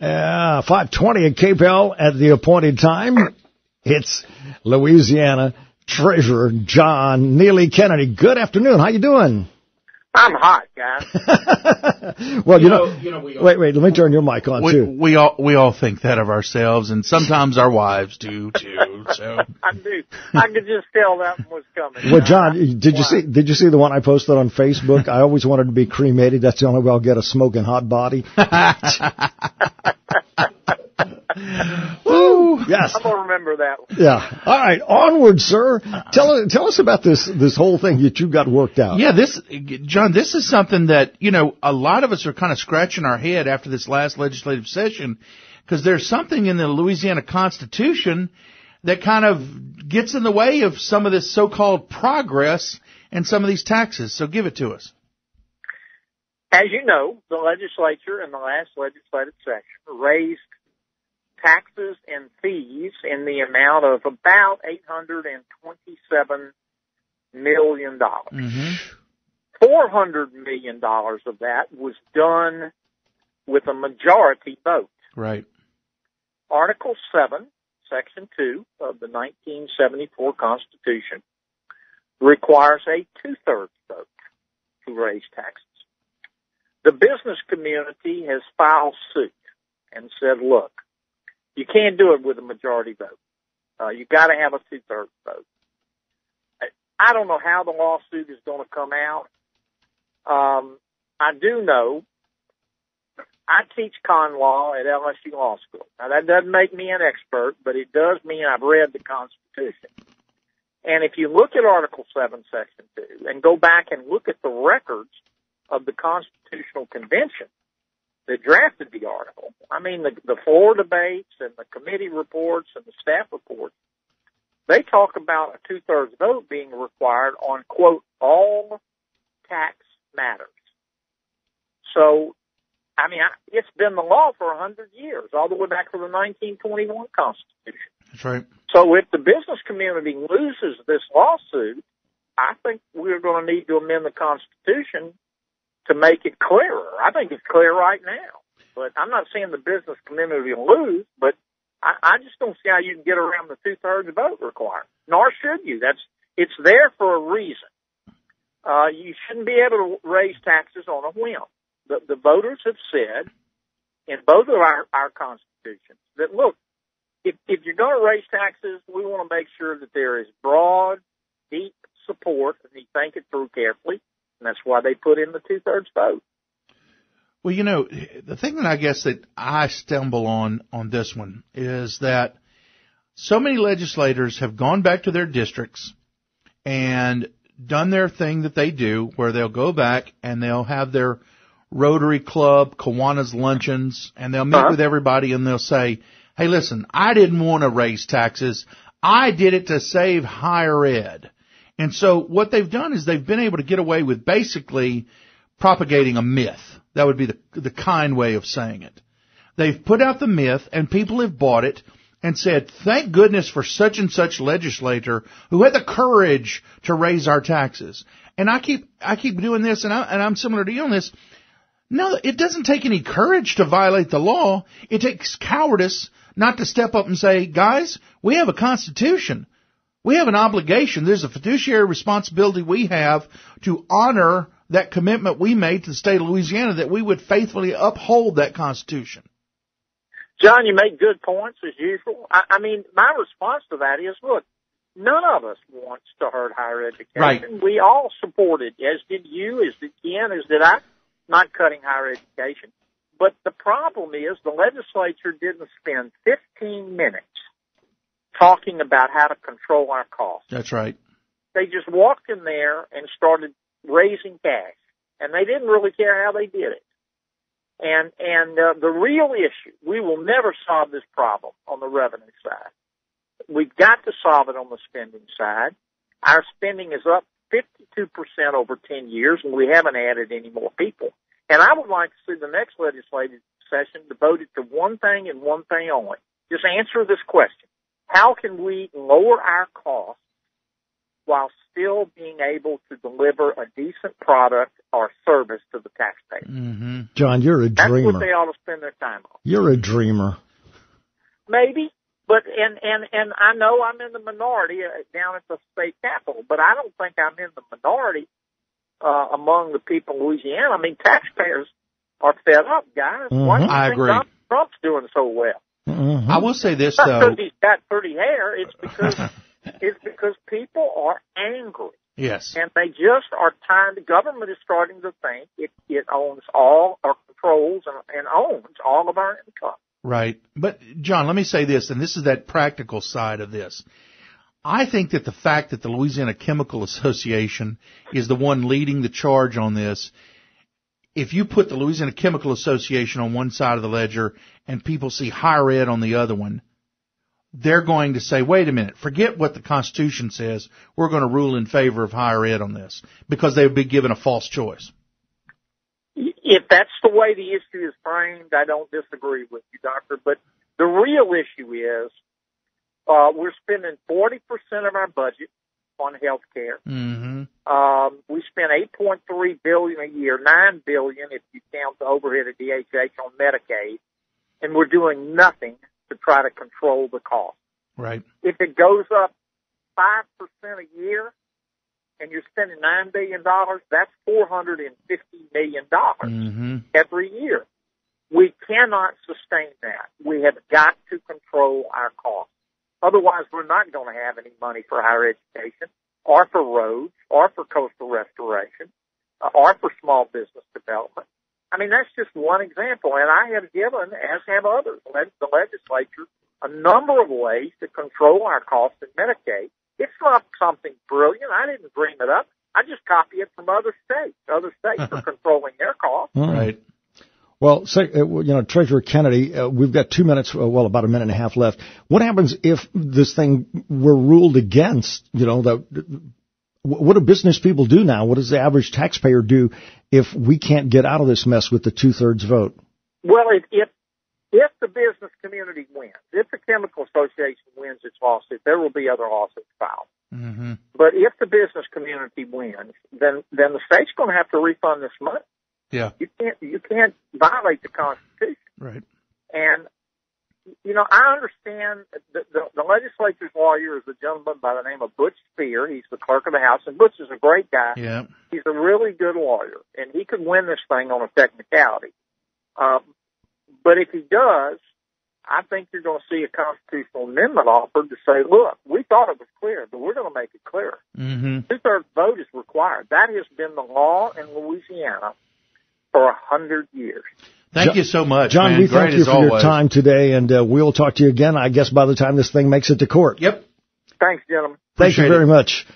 5:20 at KPEL at the appointed time. It's Louisiana Treasurer John Neely Kennedy. Good afternoon. How you doing? I'm hot, guys. Well, wait. Let me turn your mic on too. We all think that of ourselves, and sometimes our wives do too. So I do. I could just tell that one was coming. Well, John, did you see the one I posted on Facebook? I always wanted to be cremated. That's the only way I'll get a smoking hot body. Woo! Yes. I'm gonna remember that one. Yeah. All right. Onward, sir. Tell us about this whole thing that you got worked out. Yeah, John, this is something that, a lot of us are kind of scratching our head after this last legislative session, because there's something in the Louisiana Constitution that kind of gets in the way of some of this so-called progress and some of these taxes. So give it to us. As you know, the legislature in the last legislative session raised taxes and fees in the amount of about $827 million. Mm-hmm. $400 million of that was done with a majority vote. Right. Article 7, Section 2 of the 1974 Constitution requires a two-thirds vote to raise taxes. The business community has filed suit and said, look, you can't do it with a majority vote. You've got to have a two-thirds vote. I don't know how the lawsuit is going to come out. I do know I teach con law at LSU Law School. Now, that doesn't make me an expert, but it does mean I've read the Constitution. And if you look at Article 7, Section 2, and go back and look at the records of the Constitutional Convention that drafted the article, I mean, the floor debates and the committee reports and the staff reports, they talk about a two-thirds vote being required on, quote, all tax matters. So, I mean, it's been the law for 100 years, all the way back to the 1921 Constitution. That's right. So if the business community loses this lawsuit, I think we're going to need to amend the Constitution to make it clearer. I think it's clear right now. But I'm not saying the business community will lose, but I just don't see how you can get around the two-thirds vote requirement. Nor should you. It's there for a reason. You shouldn't be able to raise taxes on a whim. The voters have said in both of our constitutions that, look, if you're going to raise taxes, we want to make sure that there is broad, deep support, and you think it through carefully, and that's why they put in the two-thirds vote. Well, the thing that I guess that I stumble on this one is that so many legislators have gone back to their districts and done their thing that they do, where they'll go back and they'll have their Rotary Club, Kiwanis luncheons, and they'll meet with everybody and they'll say, hey, listen, I didn't want to raise taxes. I did it to save higher ed. And so what they've done is they've been able to get away with basically propagating a myth. That would be the kind way of saying it. They've put out the myth and people have bought it and said, thank goodness for such and such legislator who had the courage to raise our taxes. And I keep doing this, and I'm similar to you on this. No, it doesn't take any courage to violate the law. It takes cowardice not to step up and say, guys, we have a constitution. We have an obligation. There's a fiduciary responsibility we have to honor that commitment we made to the state of Louisiana, that we would faithfully uphold that Constitution. John, you make good points as usual. I mean, my response to that is, look, none of us wants to hurt higher education. Right. We all supported, as did you, as did Ken, as did I, not cutting higher education. But the problem is the legislature didn't spend 15 minutes talking about how to control our costs. That's right. They just walked in there and started raising cash, and they didn't really care how they did it. And the real issue, we will never solve this problem on the revenue side. We've got to solve it on the spending side. Our spending is up 52% over 10 years, and we haven't added any more people. And I would like to see the next legislative session devoted to one thing and one thing only. Just answer this question. How can we lower our costs while still being able to deliver a decent product or service to the taxpayer. Mm-hmm. John, you're a dreamer. That's what they ought to spend their time on. You're a dreamer. Maybe, but and I know I'm in the minority down at the state capitol, but I don't think I'm in the minority among the people in Louisiana. I mean, taxpayers are fed up, guys. Mm-hmm. Why do you I think agree. Donald Trump's doing so well? Mm-hmm. I will say this, Not though. because he's got pretty hair. It's because people are angry. Yes. And they just are tired. The government is starting to think it owns all, or controls and owns all of our income. Right. But, John, let me say this, and this is that practical side of this. I think that the fact that the Louisiana Chemical Association is the one leading the charge on this, if you put the Louisiana Chemical Association on one side of the ledger and people see higher ed on the other one, they're going to say, wait a minute, forget what the Constitution says. We're going to rule in favor of higher ed on this, because they would be given a false choice. If that's the way the issue is framed, I don't disagree with you, Doctor. But the real issue is we're spending 40% of our budget on health care. Mm-hmm. We spend $8.3 billion a year, $9 billion if you count the overhead of DHH on Medicaid, and we're doing nothing to try to control the cost. Right. If it goes up 5% a year, and you're spending $9 billion, that's $450 million Mm-hmm. every year. We cannot sustain that. We have got to control our costs. Otherwise, we're not going to have any money for higher education, or for roads, or for coastal restoration, or for small business development. I mean, that's just one example, and I have given, as have others, the legislature, a number of ways to control our costs in Medicaid. It's not something brilliant. I didn't dream it up. I just copy it from other states. Other states are controlling their costs. Right. Well, Treasurer Kennedy, we've got 2 minutes, about a minute and a half left. What happens if this thing were ruled against, what do business people do now? What does the average taxpayer do if we can't get out of this mess with the 2/3 vote? Well, if the business community wins, if the Chemical Association wins its lawsuit, there will be other lawsuits filed. Mm-hmm. But if the business community wins, then the state's going to have to refund this money. Yeah. You can't violate the Constitution. Right. And I understand the legislature's lawyer is a gentleman by the name of Butch Spear. He's the clerk of the House, and Butch is a great guy. Yeah. He's a really good lawyer, and he could win this thing on a technicality. But if he does, I think you're going to see a constitutional amendment offered to say, look, we thought it was clear, but we're going to make it clearer. Mm-hmm. 2/3 vote is required. That has been the law in Louisiana for 100 years. Thank you so much, John, man. we thank Great you as for always. your time today, and we'll talk to you again, I guess, by the time this thing makes it to court. Yep. Thanks, gentlemen. Thank you Appreciate very it. much.